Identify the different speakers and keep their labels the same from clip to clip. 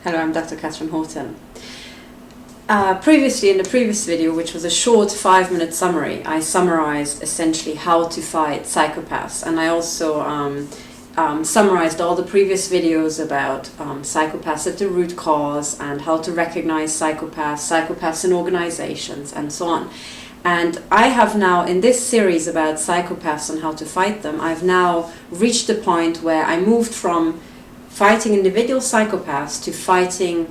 Speaker 1: Hello, I'm Dr. Katherine Horton. Previously, in the previous video, which was a short 5-minute summary, I summarized essentially how to fight psychopaths, and I also summarized all the previous videos about psychopaths at the root cause and how to recognize psychopaths in organizations, and so on. And I have now, in this series about psychopaths and how to fight them, I've now reached the point where I moved from fighting individual psychopaths to fighting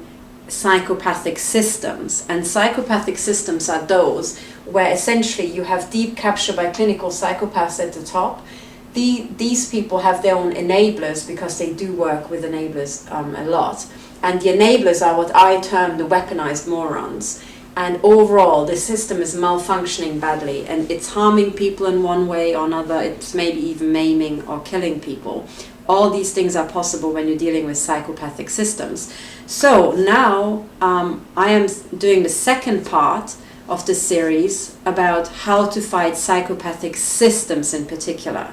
Speaker 1: psychopathic systems. And psychopathic systems are those where essentially you have deep capture by clinical psychopaths at the top. These people have their own enablers because they do work with enablers a lot. And the enablers are what I term the weaponized morons. And overall, the system is malfunctioning badly, and it's harming people in one way or another. It's maybe even maiming or killing people. All these things are possible when you're dealing with psychopathic systems. So now I am doing the second part of the series about how to fight psychopathic systems in particular.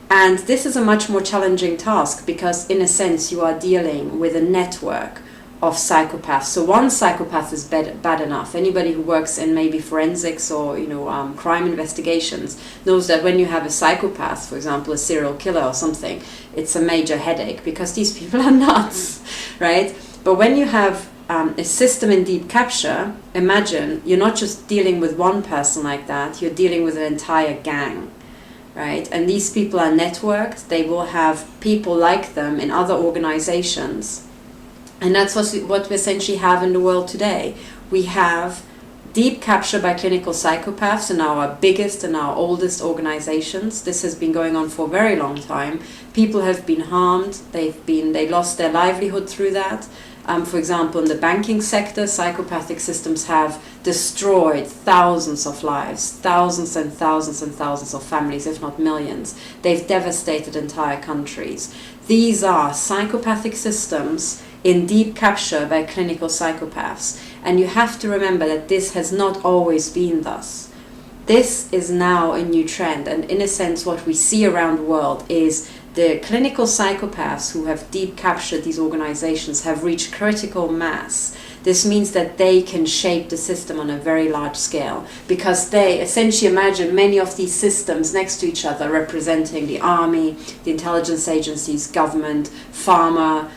Speaker 1: And this is a much more challenging task because, in a sense, you are dealing with a network of psychopaths. So one psychopath is bad enough. Anybody who works in maybe forensics or crime investigations knows that when you have a psychopath, for example a serial killer or something, it's a major headache because these people are nuts, right? But when you have a system in deep capture, imagine you're not just dealing with one person like that, you're dealing with an entire gang, right? And these people are networked. They will have people like them in other organizations. And that's what we essentially have in the world today. We have deep capture by clinical psychopaths in our biggest and our oldest organizations. This has been going on for a very long time. People have been harmed. They lost their livelihood through that. For example, in the banking sector, psychopathic systems have destroyed thousands of lives, thousands and thousands and thousands of families, if not millions. They've devastated entire countries. These are psychopathic systems in deep capture by clinical psychopaths. And you have to remember that this has not always been thus. This is now a new trend, and in a sense what we see around the world is the clinical psychopaths who have deep captured these organizations have reached critical mass. This means that they can shape the system on a very large scale because they essentially imagine many of these systems next to each other representing the army, the intelligence agencies, government, pharma,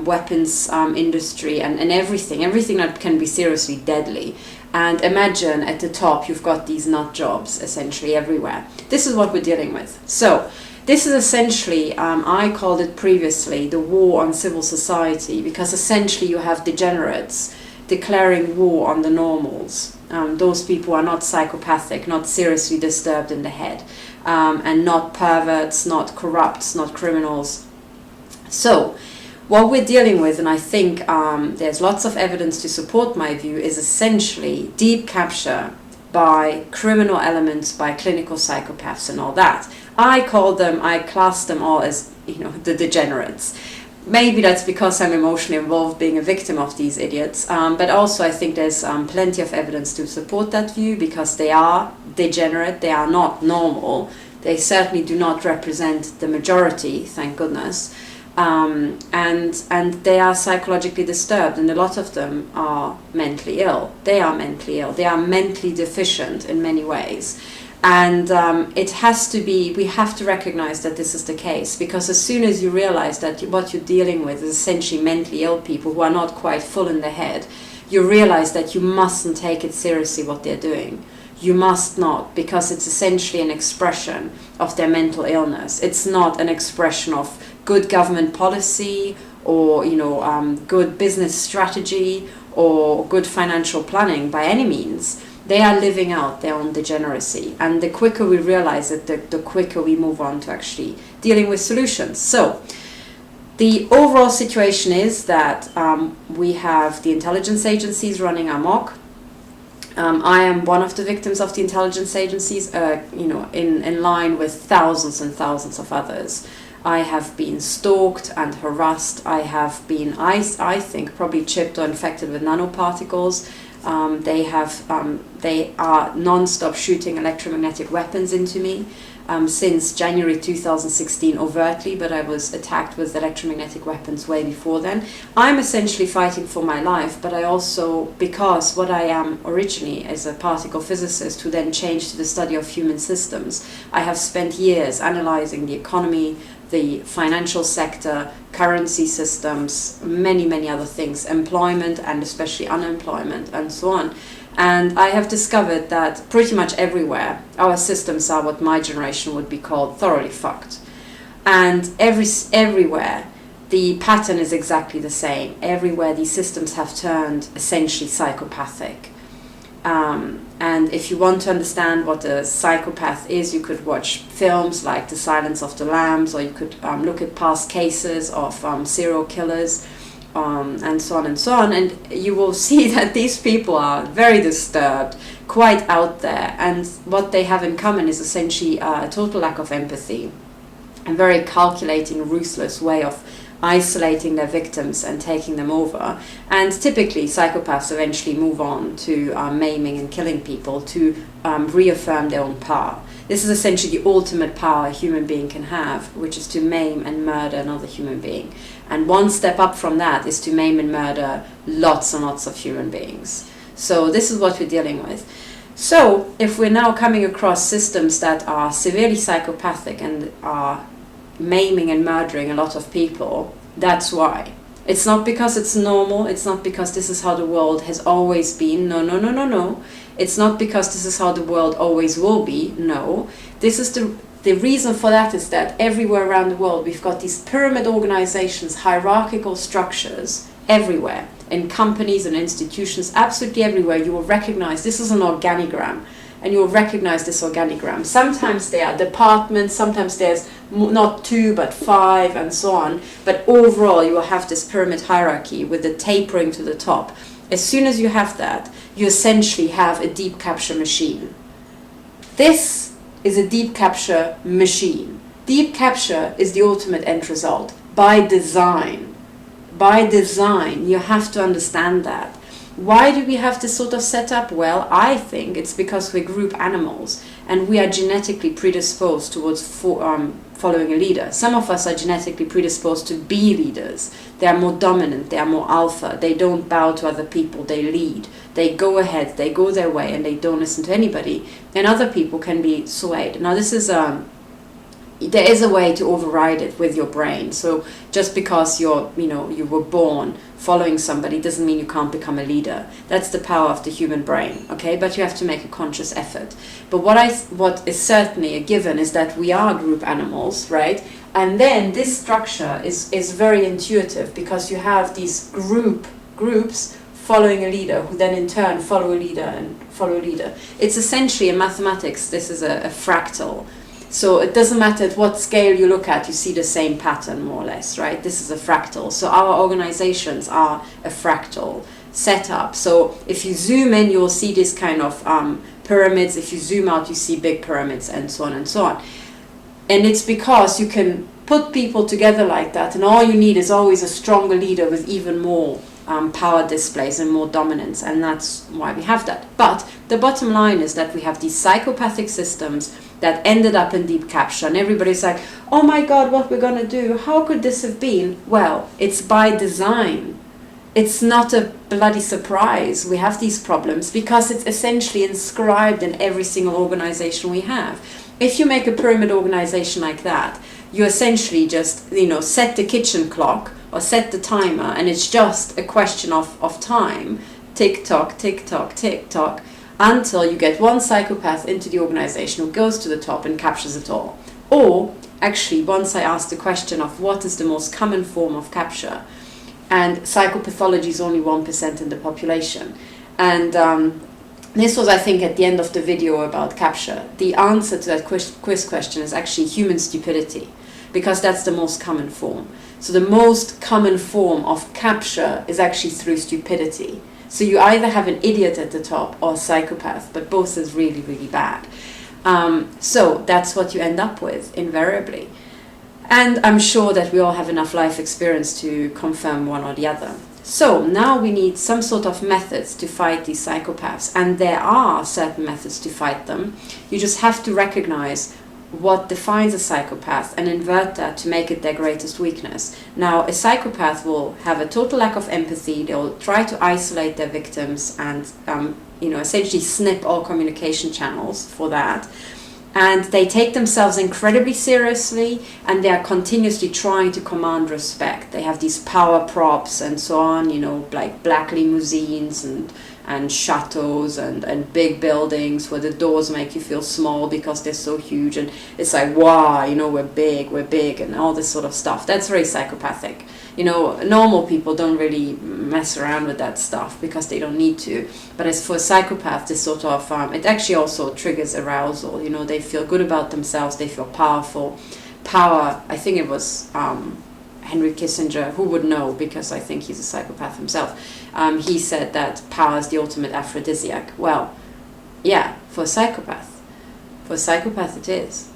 Speaker 1: weapons industry, and everything that can be seriously deadly. And imagine at the top you've got these nut jobs essentially everywhere. This is what we're dealing with. So this is essentially, I called it previously the war on civil society, because essentially you have degenerates declaring war on the normals. Those people are not psychopathic, not seriously disturbed in the head, and not perverts, not corrupts, not criminals. So what we're dealing with, and I think there's lots of evidence to support my view, is essentially deep capture by criminal elements, by clinical psychopaths and all that. I class them all as, the degenerates. Maybe that's because I'm emotionally involved being a victim of these idiots, but also I think there's plenty of evidence to support that view because they are degenerate, they are not normal, they certainly do not represent the majority, thank goodness. And they are psychologically disturbed, and a lot of them are mentally ill. They are mentally ill. They are mentally deficient in many ways. And we have to recognize that this is the case, because as soon as you realize that what you're dealing with is essentially mentally ill people who are not quite full in the head, you realize that you mustn't take it seriously what they're doing. You must not, because it's essentially an expression of their mental illness. It's not an expression of good government policy or good business strategy or good financial planning by any means. They are living out their own degeneracy, and the quicker we realize it, the quicker we move on to actually dealing with solutions. So the overall situation is that we have the intelligence agencies running amok. I am one of the victims of the intelligence agencies, in line with thousands and thousands of others. I have been stalked and harassed. I have been, I think, probably chipped or infected with nanoparticles. They are non-stop shooting electromagnetic weapons into me. since January 2016 overtly, but I was attacked with electromagnetic weapons way before then. I'm essentially fighting for my life, but I also, because what I am originally as a particle physicist who then changed to the study of human systems, I have spent years analyzing the economy, the financial sector, currency systems, many other things, employment and especially unemployment and so on. And I have discovered that pretty much everywhere our systems are what my generation would be called thoroughly fucked. And everywhere the pattern is exactly the same. Everywhere these systems have turned essentially psychopathic. And if you want to understand what a psychopath is, you could watch films like The Silence of the Lambs, or you could look at past cases of serial killers, and so on and so on, and you will see that these people are very disturbed, quite out there, and what they have in common is essentially a total lack of empathy, a very calculating, ruthless way of isolating their victims and taking them over. And typically psychopaths eventually move on to maiming and killing people to reaffirm their own power. This is essentially the ultimate power a human being can have, which is to maim and murder another human being. And one step up from that is to maim and murder lots and lots of human beings. So this is what we're dealing with. So if we're now coming across systems that are severely psychopathic and are maiming and murdering a lot of people, that's why. It's not because it's normal, it's not because this is how the world has always been, no. It's not because this is how the world always will be, no. This is the reason for that is that everywhere around the world we've got these pyramid organizations, hierarchical structures everywhere, in companies and institutions, absolutely everywhere. You will recognize this is an organigram, and you will recognize this organigram. Sometimes there are departments, sometimes there's not 2 but 5 and so on, but overall you will have this pyramid hierarchy with the tapering to the top. As soon as you have that, you essentially have a deep capture machine. This is a deep capture machine. Deep capture is the ultimate end result by design. By design, you have to understand that. Why do we have this sort of setup? Well, I think it's because we're group animals and we are genetically predisposed towards following a leader. Some of us are genetically predisposed to be leaders. They are more dominant, they are more alpha, they don't bow to other people, they lead. They go ahead, they go their way and they don't listen to anybody. And other people can be swayed. Now this is there is a way to override it with your brain. So just because you were born following somebody doesn't mean you can't become a leader. That's the power of the human brain, okay? But you have to make a conscious effort. But what is certainly a given is that we are group animals, right? And then this structure is very intuitive because you have these groups following a leader who then in turn follow a leader and follow a leader. It's essentially in mathematics, this is a fractal. So it doesn't matter at what scale you look at, you see the same pattern more or less, right? This is a fractal. So our organizations are a fractal setup. So if you zoom in, you'll see this kind of pyramids. If you zoom out, you see big pyramids and so on and so on. And it's because you can put people together like that, and all you need is always a stronger leader with even more power displays and more dominance, and that's why we have that. But the bottom line is that we have these psychopathic systems that ended up in deep capture, and everybody's like, oh my god, what we're gonna do? How could this have been? Well, it's by design. It's not a bloody surprise we have these problems because it's essentially inscribed in every single organization we have. If you make a pyramid organization like that, you essentially just set the kitchen clock or set the timer, and it's just a question of time, tick tock, tick tock, tick tock, until you get one psychopath into the organization who goes to the top and captures it all. Or actually, once I asked the question of what is the most common form of capture, and psychopathology is only 1% in the population, and this was, I think, at the end of the video about capture. The answer to that quiz question is actually human stupidity, because that's the most common form. So the most common form of capture is actually through stupidity. So you either have an idiot at the top or a psychopath, but both is really, really bad. So that's what you end up with, invariably. And I'm sure that we all have enough life experience to confirm one or the other. So now we need some sort of methods to fight these psychopaths, and there are certain methods to fight them. You just have to recognize what defines a psychopath and invert that to make it their greatest weakness. Now, a psychopath will have a total lack of empathy. They'll try to isolate their victims and, essentially snip all communication channels for that. And they take themselves incredibly seriously, and they are continuously trying to command respect. They have these power props and so on, like black limousines and chateaus and big buildings where the doors make you feel small because they're so huge, and it's like, wow, we're big and all this sort of stuff. That's very psychopathic. Normal people don't really mess around with that stuff because they don't need to. But as for a psychopath, this sort of, it actually also triggers arousal. They feel good about themselves, they feel powerful. Power, I think it was Henry Kissinger, who would know because I think he's a psychopath himself. He said that power is the ultimate aphrodisiac. Well, yeah, for a psychopath. For a psychopath it is.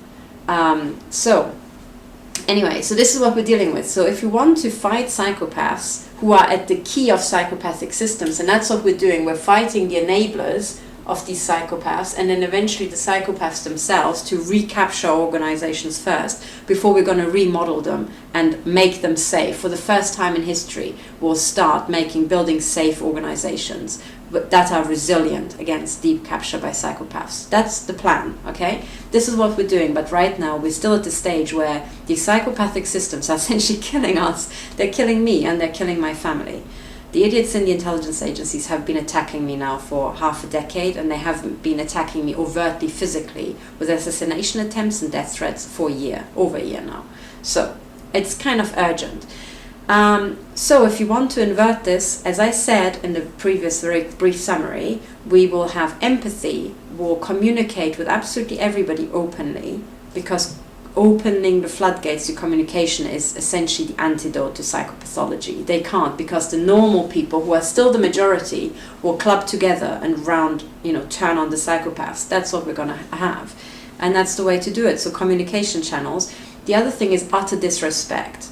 Speaker 1: Anyway, so this is what we're dealing with. So if you want to fight psychopaths who are at the key of psychopathic systems, and that's what we're doing, we're fighting the enablers of these psychopaths, and then eventually the psychopaths themselves, to recapture organizations first before we're going to remodel them and make them safe. For the first time in history, we'll start building safe organizations that are resilient against deep capture by psychopaths. That's the plan, okay? This is what we're doing, but right now we're still at the stage where these psychopathic systems are essentially killing us. They're killing me and they're killing my family. The idiots in the intelligence agencies have been attacking me now for half a decade, and they have been attacking me overtly physically with assassination attempts and death threats for over a year now. So it's kind of urgent. So if you want to invert this, as I said in the previous very brief summary, we will have empathy, we'll communicate with absolutely everybody openly, because opening the floodgates to communication is essentially the antidote to psychopathology. They can't, because the normal people, who are still the majority, will club together and turn on the psychopaths. That's what we're going to have. And that's the way to do it. So communication channels. The other thing is utter disrespect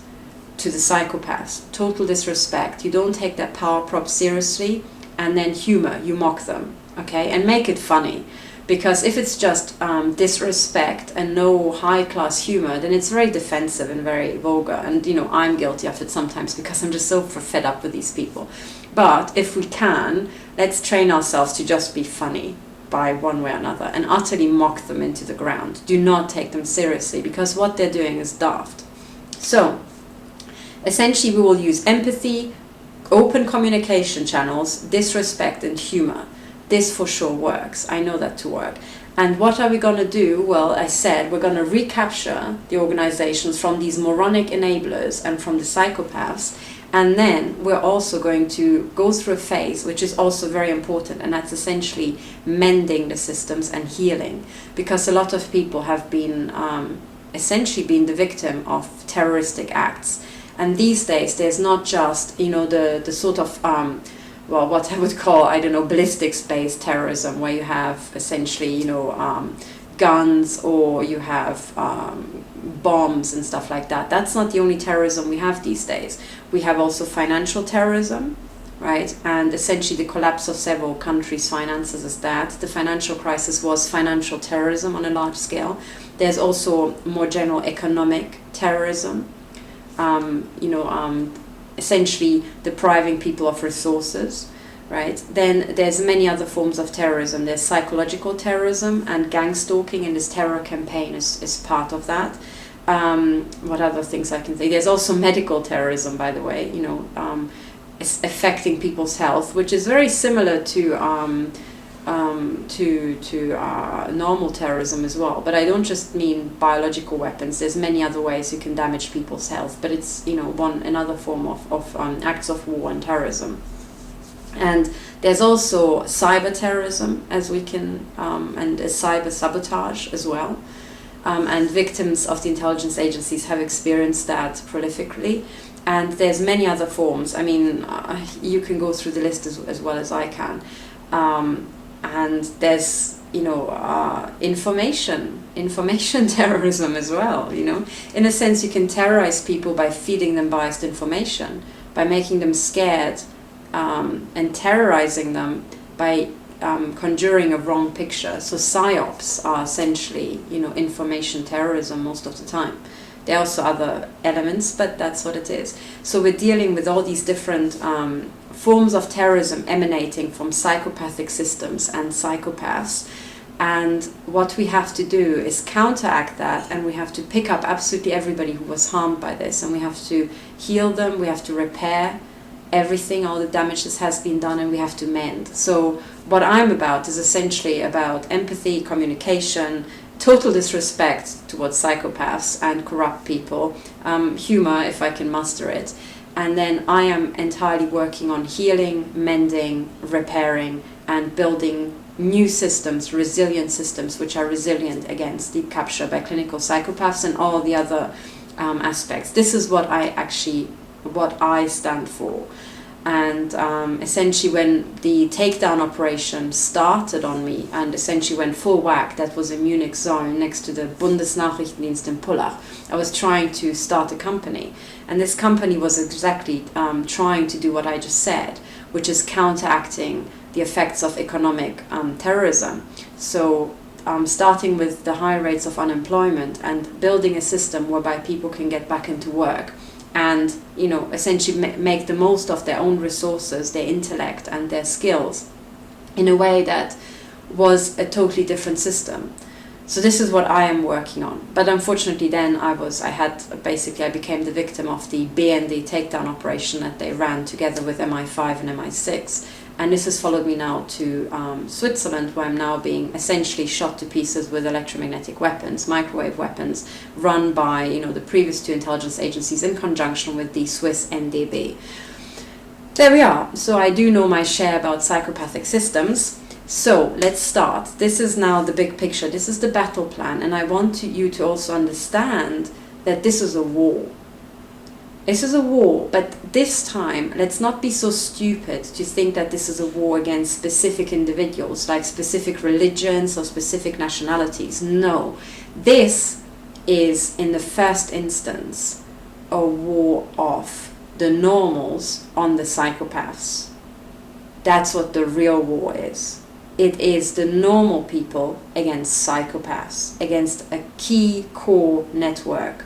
Speaker 1: to the psychopaths. Total disrespect. You don't take that power prop seriously. And then humor. You mock them. Okay? And make it funny. Because if it's just disrespect and no high-class humor, then it's very defensive and very vulgar. And, I'm guilty of it sometimes because I'm just so fed up with these people. But if we can, let's train ourselves to just be funny by one way or another and utterly mock them into the ground. Do not take them seriously, because what they're doing is daft. So, essentially we will use empathy, open communication channels, disrespect and humor. This for sure works. I know that to work. And what are we going to do? Well, I said we're going to recapture the organizations from these moronic enablers and from the psychopaths. And then we're also going to go through a phase which is also very important, and that's essentially mending the systems and healing. Because a lot of people have been essentially been the victim of terroristic acts. And these days there's not just, the sort of what I would call, ballistics-based terrorism, where you have essentially, guns, or you have bombs and stuff like that. That's not the only terrorism we have these days. We have also financial terrorism, right? And essentially the collapse of several countries' finances is that. The financial crisis was financial terrorism on a large scale. There's also more general economic terrorism, essentially depriving people of resources, right? Then there's many other forms of terrorism. There's psychological terrorism, and gang stalking in this terror campaign is part of that. What other things I can say? There's also medical terrorism, by the way, it's affecting people's health, which is very similar to normal terrorism as well. But I don't just mean biological weapons. There's many other ways you can damage people's health, but it's another form of acts of war and terrorism. And there's also cyber terrorism, as we can and cyber sabotage as well. And victims of the intelligence agencies have experienced that prolifically. And there's many other forms. I mean, you can go through the list as well as I can. And there's, information terrorism as well, In a sense, you can terrorize people by feeding them biased information, by making them scared, and terrorizing them by conjuring a wrong picture. So psyops are essentially, information terrorism most of the time. There are also other elements, but that's what it is. So we're dealing with all these different forms of terrorism emanating from psychopathic systems and psychopaths. And what we have to do is counteract that, and we have to pick up absolutely everybody who was harmed by this, and we have to heal them, we have to repair everything, all the damage that has been done, and we have to mend. So what I'm about is essentially about empathy, communication, total disrespect towards psychopaths and corrupt people, humor if I can muster it, and then I am entirely working on healing, mending, repairing, and building new systems, resilient systems, which are resilient against deep capture by clinical psychopaths and all the other aspects. This is what I stand for. And essentially when the takedown operation started on me and essentially went full whack, that was in Munich zone next to the Bundesnachrichtendienst in Pullach. I was trying to start a company, and this company was exactly trying to do what I just said, which is counteracting the effects of economic terrorism. So starting with the high rates of unemployment and building a system whereby people can get back into work and essentially make the most of their own resources, their intellect and their skills in a way that was a totally different system. So this is what I am working on. But unfortunately then I became the victim of the BND takedown operation that they ran together with MI5 and MI6. And this has followed me now to Switzerland, where I'm now being essentially shot to pieces with electromagnetic weapons, microwave weapons, run by the previous two intelligence agencies in conjunction with the Swiss NDB. There we are. So I do know my share about psychopathic systems. So let's start. This is now the big picture. This is the battle plan, and I want you to also understand that this is a war. This is a war, but this time, let's not be so stupid to think that this is a war against specific individuals, like specific religions or specific nationalities. No, this is, in the first instance, a war of the normals on the psychopaths. That's what the real war is. It is the normal people against psychopaths, against a key core network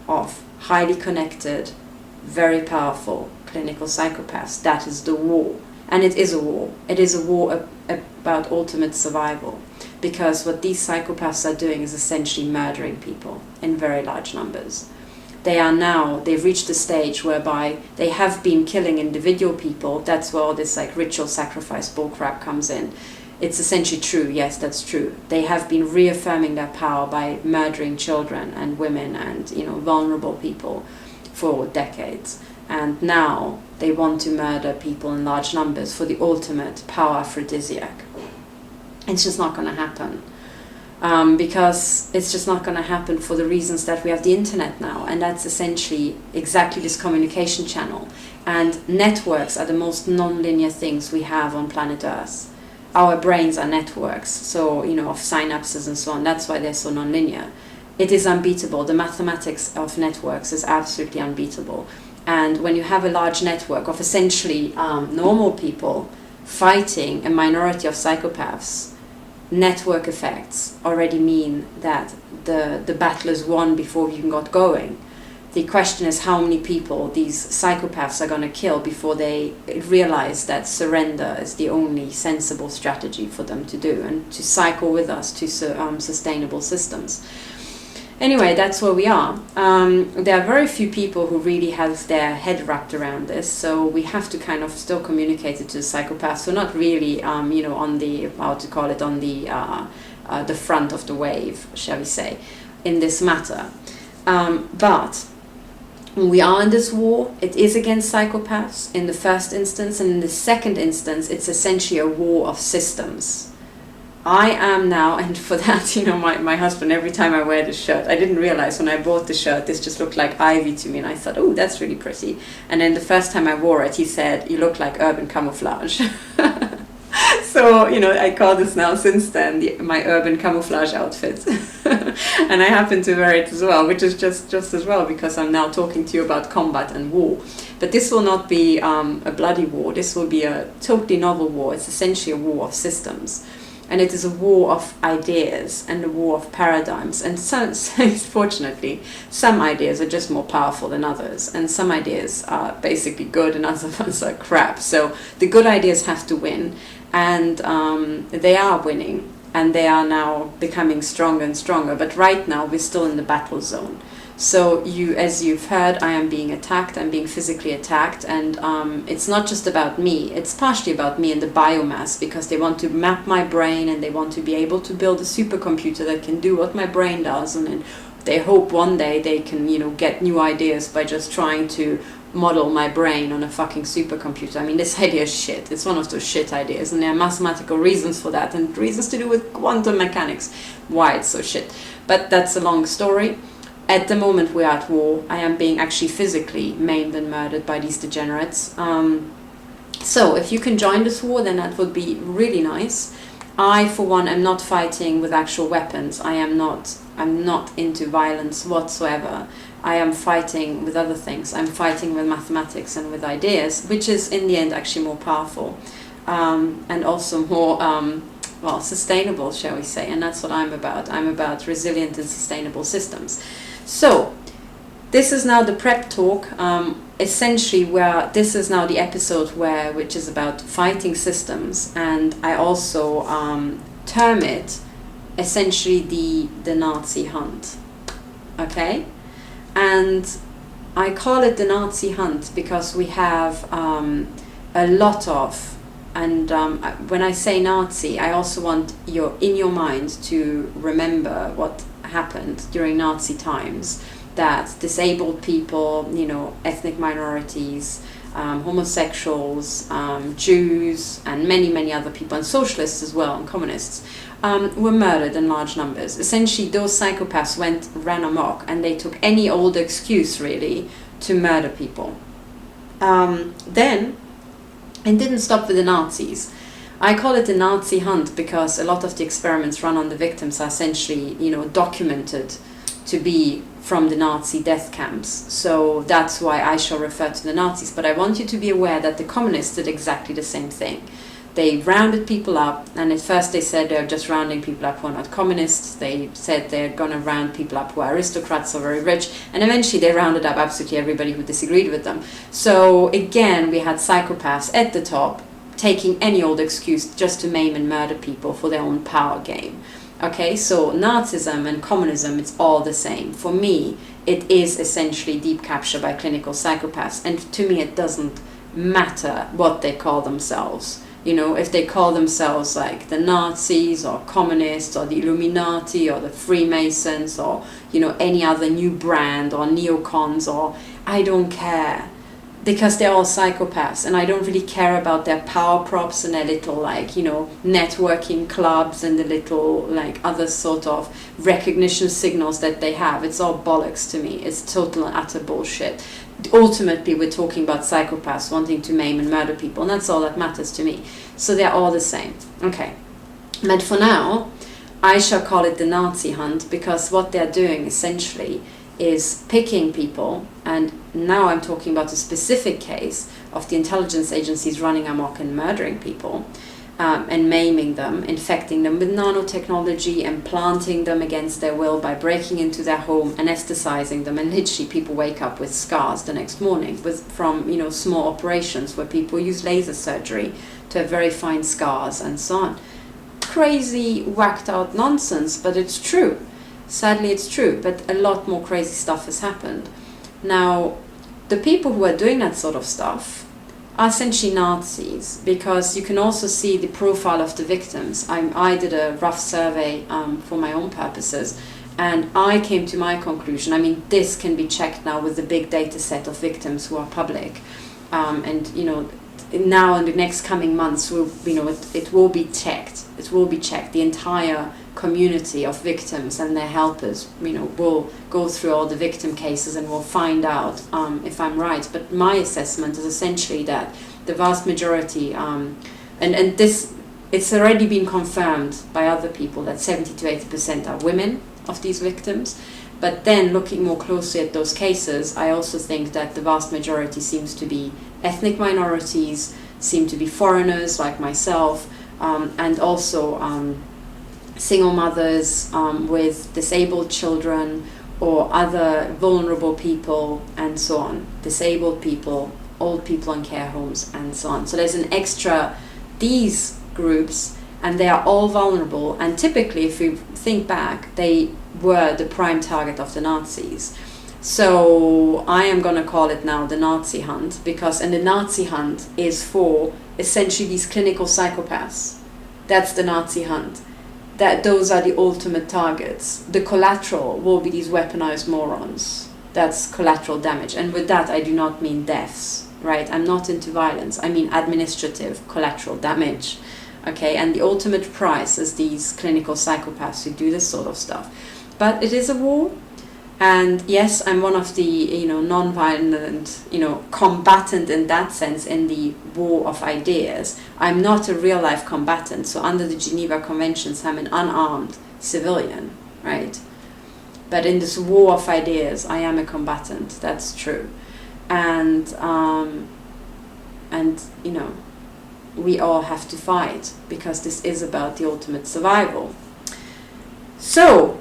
Speaker 1: of highly connected, very powerful clinical psychopaths. That is the war. And it is a war. It is a war about ultimate survival. Because what these psychopaths are doing is essentially murdering people in very large numbers. They've reached a stage whereby they have been killing individual people. That's where all this ritual sacrifice bullcrap comes in. It's essentially true, yes, that's true. They have been reaffirming their power by murdering children and women and vulnerable people for decades. And now they want to murder people in large numbers for the ultimate power aphrodisiac. It's just not going to happen. Because it's just not going to happen for the reasons that we have the internet now, and that's essentially exactly this communication channel. And networks are the most non-linear things we have on planet Earth. Our brains are networks, so of synapses and so on. That's why they're so non-linear. It is unbeatable. The mathematics of networks is absolutely unbeatable. And when you have a large network of essentially normal people fighting a minority of psychopaths, network effects already mean that the battle is won before you even got going. The question is how many people these psychopaths are going to kill before they realize that surrender is the only sensible strategy for them to do and to cycle with us to sustainable systems. Anyway, that's where we are. There are very few people who really have their head wrapped around this, so we have to kind of still communicate it to the psychopaths. So not really, on the, the front of the wave, shall we say, in this matter. But we are in this war. It is against psychopaths in the first instance, and in the second instance, it's essentially a war of systems. I am now, and for that, my husband, every time I wear this shirt, I didn't realize when I bought the shirt, this just looked like ivy to me, and I thought, oh, that's really pretty. And then the first time I wore it, he said, you look like urban camouflage. So, you know, I call this now since then my urban camouflage outfit. And I happen to wear it as well, which is just as well because I'm now talking to you about combat and war. But this will not be a bloody war. This will be a totally novel war. It's essentially a war of systems. And it is a war of ideas and a war of paradigms. And so, fortunately, some ideas are just more powerful than others. And some ideas are basically good and other ones are crap. So the good ideas have to win. And they are winning. And they are now becoming stronger and stronger. But right now, we're still in the battle zone. So as you've heard, I am being attacked, I'm being physically attacked, and it's not just about me, it's partially about me and the biomass, because they want to map my brain and they want to be able to build a supercomputer that can do what my brain does, and then they hope one day they can, you know, get new ideas by just trying to model my brain on a fucking supercomputer. I mean, this idea is shit. It's one of those shit ideas, and there are mathematical reasons for that, and reasons to do with quantum mechanics, why it's so shit. But that's a long story. At the moment we're at war. I am being actually physically maimed and murdered by these degenerates. So if you can join this war, then that would be really nice. I, for one, am not fighting with actual weapons. I'm not into violence whatsoever. I am fighting with other things. I'm fighting with mathematics and with ideas, which is in the end actually more powerful and also more well, sustainable, shall we say. And that's what I'm about. I'm about resilient and sustainable systems. So this is now the prep talk, essentially where this is now the episode which is about fighting systems, and I also term it essentially the Nazi hunt. Okay, and I call it the Nazi hunt because we have a lot of, and when I say Nazi, I also want in your mind to remember what happened during Nazi times, that disabled people, you know, ethnic minorities, homosexuals, Jews, and many other people, and socialists as well, and communists, were murdered in large numbers. Essentially, those psychopaths ran amok, and they took any old excuse, really, to murder people. Then, it didn't stop with the Nazis. I call it the Nazi hunt because a lot of the experiments run on the victims are essentially, you know, documented to be from the Nazi death camps. So that's why I shall refer to the Nazis. But I want you to be aware that the communists did exactly the same thing. They rounded people up, and at first they said they're just rounding people up who are not communists. They said they're going to round people up who are aristocrats or very rich, and eventually they rounded up absolutely everybody who disagreed with them. So again, we had psychopaths at the top, taking any old excuse just to maim and murder people for their own power game. Okay, so Nazism and communism, it's all the same. For me, it is essentially deep capture by clinical psychopaths, and to me it doesn't matter what they call themselves. You know, if they call themselves like the Nazis or communists or the Illuminati or the Freemasons or, you know, any other new brand or neocons, or I don't care. Because they're all psychopaths, and I don't really care about their power props and their little, like, you know, networking clubs and the little, like, other sort of recognition signals that they have. It's all bollocks to me. It's total and utter bullshit. Ultimately, we're talking about psychopaths wanting to maim and murder people, and that's all that matters to me. So they're all the same. Okay. But for now, I shall call it the Nazi hunt, because what they're doing essentially is picking people, and now I'm talking about a specific case of the intelligence agencies running amok and murdering people, and maiming them, infecting them with nanotechnology, implanting them against their will by breaking into their home, anesthetizing them, and literally people wake up with scars the next morning from, you know, small operations where people use laser surgery to have very fine scars and so on. Crazy, whacked out nonsense, but it's true. Sadly, it's true, but a lot more crazy stuff has happened. Now, the people who are doing that sort of stuff are essentially Nazis, because you can also see the profile of the victims. I did a rough survey for my own purposes, and I came to my conclusion. I mean, this can be checked now with the big data set of victims who are public, and, you know, now in the next coming months, it will be checked. It will be checked. The entire community of victims and their helpers, you know, will go through all the victim cases and will find out if I'm right. But my assessment is essentially that the vast majority, and this it's already been confirmed by other people that 70 to 80% are women of these victims. But then looking more closely at those cases, I also think that the vast majority seems to be ethnic minorities, seem to be foreigners like myself, and also single mothers with disabled children or other vulnerable people and so on, disabled people, old people in care homes and so on. So there's an extra, these groups, and they are all vulnerable, and typically if we think back, they were the prime target of the Nazis. So I am going to call it now the Nazi hunt, because and the Nazi hunt is for essentially these clinical psychopaths. That's the Nazi hunt. That those are the ultimate targets. The collateral will be these weaponized morons. That's collateral damage. And with that, I do not mean deaths, right? I'm not into violence. I mean administrative collateral damage. Okay, and the ultimate prize is these clinical psychopaths who do this sort of stuff. But it is a war. And yes, I'm one of the, non-violent, combatant in that sense in the war of ideas. I'm not a real-life combatant. So under the Geneva Conventions, I'm an unarmed civilian, right? But in this war of ideas, I am a combatant. That's true. And we all have to fight, because this is about the ultimate survival. So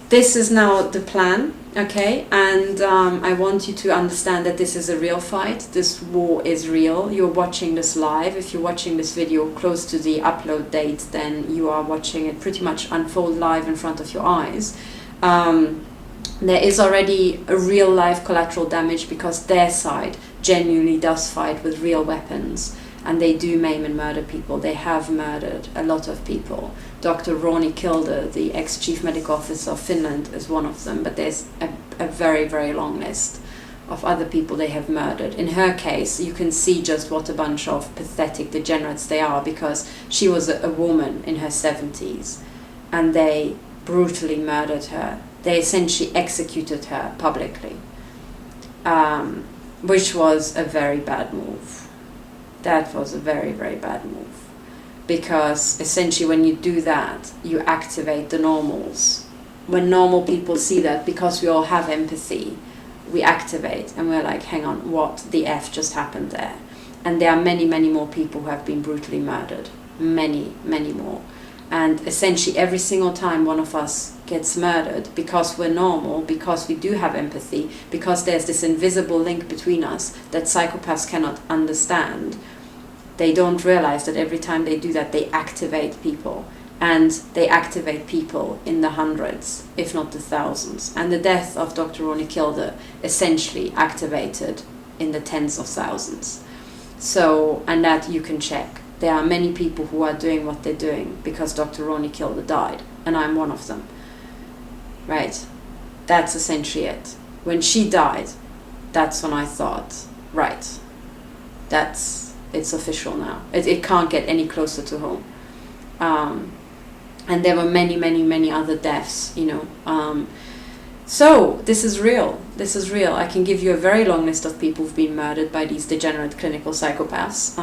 Speaker 1: this is now the plan, okay? And I want you to understand that this is a real fight. This war is real. You're watching this live. If you're watching this video close to the upload date, then you are watching it pretty much unfold live in front of your eyes. There is already a real life collateral damage, because their side genuinely does fight with real weapons. And they do maim and murder people. They have murdered a lot of people. Dr. Ronnie Kilder, the ex-chief medical officer of Finland, is one of them. But there's a very, very long list of other people they have murdered. In her case, you can see just what a bunch of pathetic degenerates they are, because she was a woman in her 70s. And they brutally murdered her. They essentially executed her publicly. Which was a very bad move. That was a very, very bad move, because essentially when you do that, you activate the normals. When normal people see that, because we all have empathy, we activate and we're like, hang on, what the F just happened there? And there are many, many more people who have been brutally murdered. Many, many more. And essentially every single time one of us gets murdered, because we're normal, because we do have empathy, because there's this invisible link between us that psychopaths cannot understand, they don't realize that every time they do that, they activate people. And they activate people in the hundreds, if not the thousands. And the death of Dr. Ronnie Kilder essentially activated in the tens of thousands. So, and that you can check. There are many people who are doing what they're doing because Dr. Ronnie Kilder died, and I'm one of them. Right? That's essentially it. When she died, that's when I thought, right, it's official now. It can't get any closer to home. And there were many, many, many other deaths, So this is real. This is real. I can give you a very long list of people who've been murdered by these degenerate clinical psychopaths,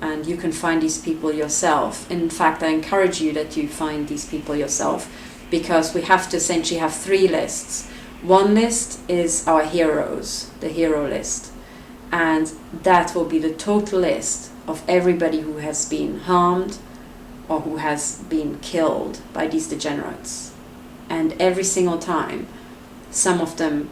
Speaker 1: and you can find these people yourself. In fact, I encourage you that you find these people yourself, because we have to essentially have three lists. One list is our heroes, the hero list, and that will be the total list of everybody who has been harmed or who has been killed by these degenerates. And every single time some of them,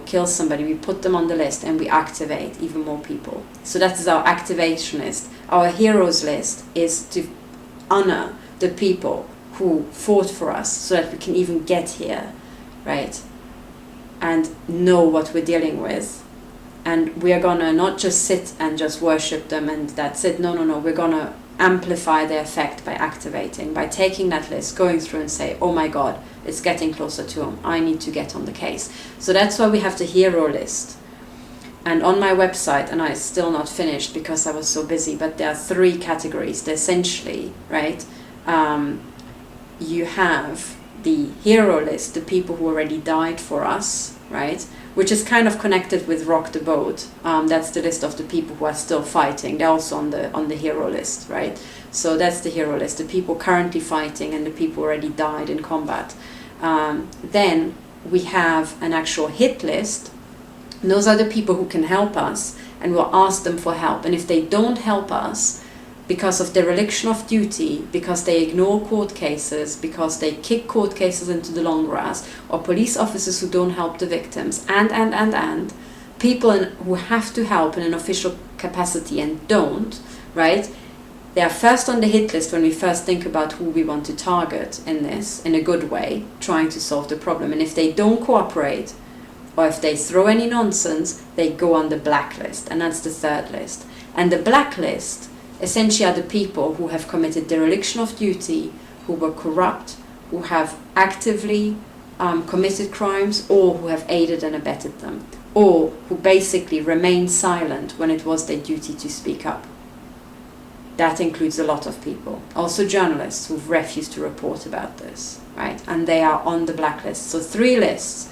Speaker 1: kill somebody, we put them on the list and we activate even more people. So that is our activation list. Our heroes list is to honor the people who fought for us so that we can even get here, right? And know what we're dealing with. And we are gonna not just sit and just worship them and that's it. No. We're gonna amplify their effect by activating, by taking that list, going through and say, oh my God, it's getting closer to home. I need to get on the case. So that's why we have the hero list. And on my website, and I still not finished because I was so busy, but there are three categories. They're essentially, right, you have the hero list, the people who already died for us, right? Which is kind of connected with Rock the Boat. That's the list of the people who are still fighting. They're also on the hero list, right? So that's the hero list, the people currently fighting and the people who already died in combat. Then we have an actual hit list. Those are the people who can help us, and we'll ask them for help. And if they don't help us, because of dereliction of duty, because they ignore court cases, because they kick court cases into the long grass, or police officers who don't help the victims, and people who have to help in an official capacity and don't, right? They are first on the hit list when we first think about who we want to target in this, in a good way, trying to solve the problem. And if they don't cooperate, or if they throw any nonsense, they go on the blacklist, and that's the third list. And the blacklist essentially are the people who have committed dereliction of duty, who were corrupt, who have actively committed crimes, or who have aided and abetted them, or who basically remained silent when it was their duty to speak up. That includes a lot of people, also journalists who've refused to report about this, right? And they are on the blacklist. So 3 lists,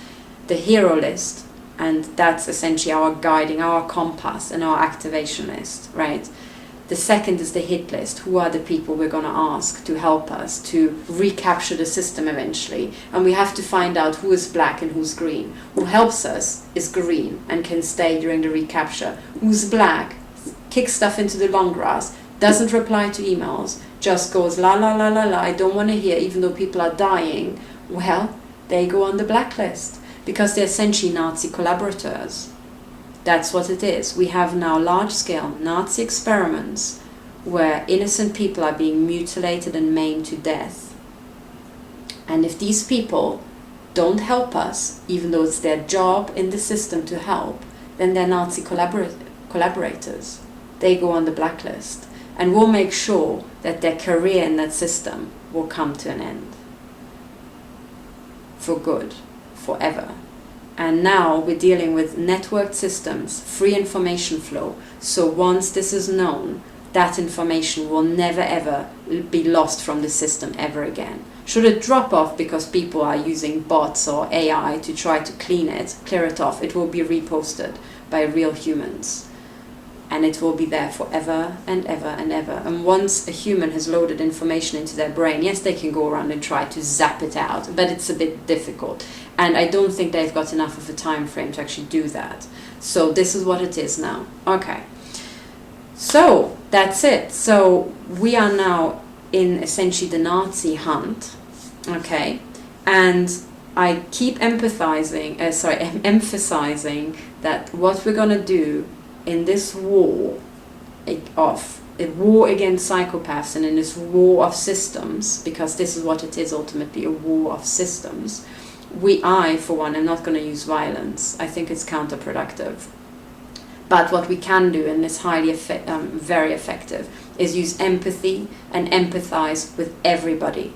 Speaker 1: the hero list, and that's essentially our guiding, our compass and our activation list, right? The second is the hit list. Who are the people we're going to ask to help us to recapture the system eventually? And we have to find out who is black and who's green. Who helps us is green and can stay during the recapture. Who's black, kicks stuff into the long grass, doesn't reply to emails, just goes la la la la la, I don't want to hear, even though people are dying. Well, they go on the blacklist because they're essentially Nazi collaborators. That's what it is. We have now large-scale Nazi experiments where innocent people are being mutilated and maimed to death. And if these people don't help us, even though it's their job in the system to help, then they're Nazi collaborators. They go on the blacklist. And we'll make sure that their career in that system will come to an end. For good. Forever. And now we're dealing with networked systems, free information flow. So once this is known, that information will never ever be lost from the system ever again. Should it drop off because people are using bots or AI to try to clear it off, it will be reposted by real humans. And it will be there forever and ever and ever. And once a human has loaded information into their brain, yes, they can go around and try to zap it out, but it's a bit difficult. And I don't think they've got enough of a time frame to actually do that. So this is what it is now. Okay. So that's it. So we are now in essentially the Nazi hunt. Okay. And I keep emphasizing that what we're going to do in this war of a war against psychopaths and in this war of systems, because this is what it is ultimately, a war of systems, I, for one, am not going to use violence. I think it's counterproductive. But what we can do, and is highly very effective, is use empathy and empathize with everybody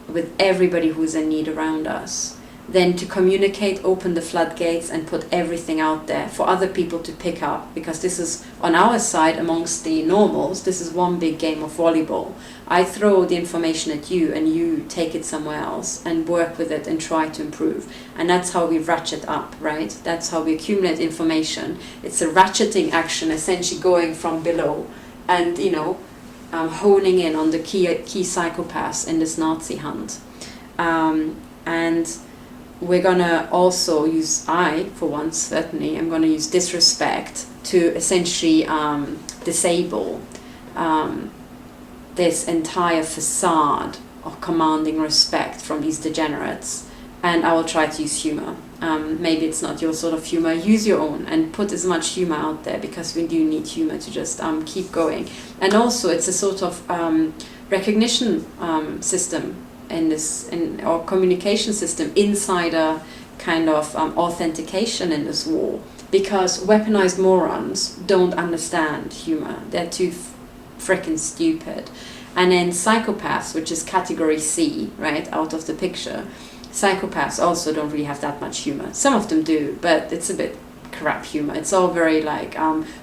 Speaker 1: who's in need around us. Then to communicate, open the floodgates and put everything out there for other people to pick up, because this is, on our side, amongst the normals, this is one big game of volleyball. I throw the information at you and you take it somewhere else and work with it and try to improve. And that's how we ratchet up, right? That's how we accumulate information. It's a ratcheting action, essentially going from below and, honing in on the key psychopaths in this Nazi hunt. And we're going to also use, for one, certainly, I'm going to use disrespect to essentially disable this entire facade of commanding respect from these degenerates. And I will try to use humor. Maybe it's not your sort of humor. Use your own and put as much humor out there, because we do need humor to just keep going. And also it's a sort of recognition system or communication system, insider kind of authentication in this war, because weaponized morons don't understand humor. They're too freaking stupid. And then psychopaths, which is category C, right, out of the picture, psychopaths also don't really have that much humor. Some of them do, but it's a bit crap humor. It's all very like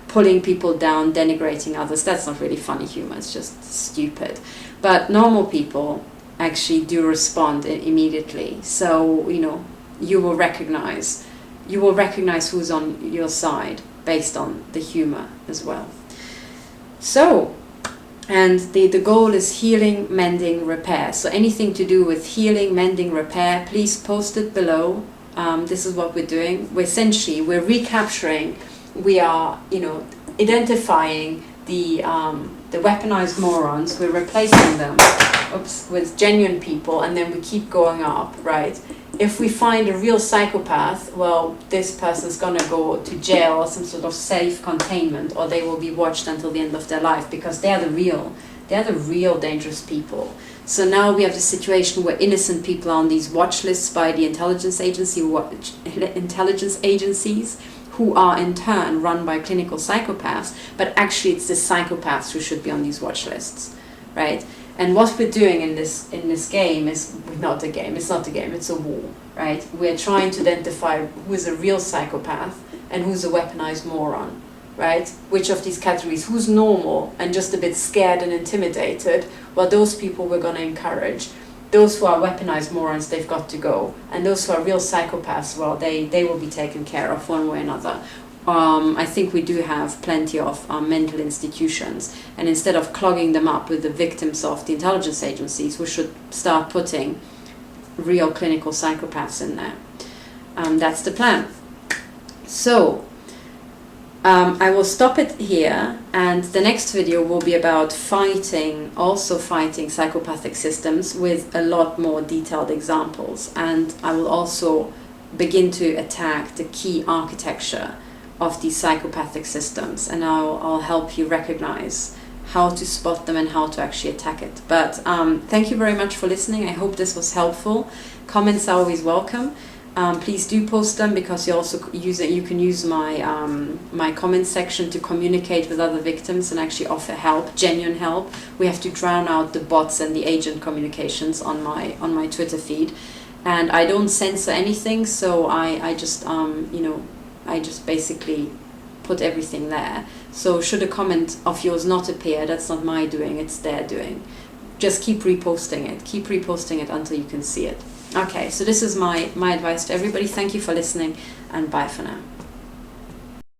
Speaker 1: pulling people down, denigrating others. That's not really funny humor, it's just stupid. But normal people actually do respond immediately. So, you know, you will recognize who's on your side based on the humor as well. So, and the goal is healing, mending, repair. So anything to do with healing, mending, repair, please post it below. This is what we're doing. We're recapturing. We are, you know, identifying the weaponized morons. We're replacing them, with genuine people, and then we keep going up, right? If we find a real psychopath, well, this person's gonna go to jail or some sort of safe containment, or they will be watched until the end of their life, because they're the real dangerous people. So now we have the situation where innocent people are on these watch lists by the intelligence agencies, who are in turn run by clinical psychopaths, but actually it's the psychopaths who should be on these watch lists, right? And what we're doing in this game is not a game, it's a war, right? We're trying to identify who is a real psychopath and who's a weaponized moron, right? Which of these categories, who's normal and just a bit scared and intimidated, well, those people we're going to encourage. Those who are weaponized morons, they've got to go. And those who are real psychopaths, well, they will be taken care of one way or another. I think we do have plenty of mental institutions, and instead of clogging them up with the victims of the intelligence agencies, we should start putting real clinical psychopaths in there. That's the plan. So I will stop it here, and the next video will be about fighting psychopathic systems with a lot more detailed examples, and I will also begin to attack the key architecture of these psychopathic systems, and I'll help you recognize how to spot them and how to actually attack it. But thank you very much for listening. I hope this was helpful. Comments are always welcome. Please do post them, because you can use my comment section to communicate with other victims and actually offer help, genuine help. We have to drown out the bots and the agent communications on my Twitter feed, and I don't censor anything. So I just basically put everything there. So should a comment of yours not appear, that's not my doing, it's their doing. Just keep reposting it until you can see it. Okay, so this is my advice to everybody. Thank you for listening, and bye for now.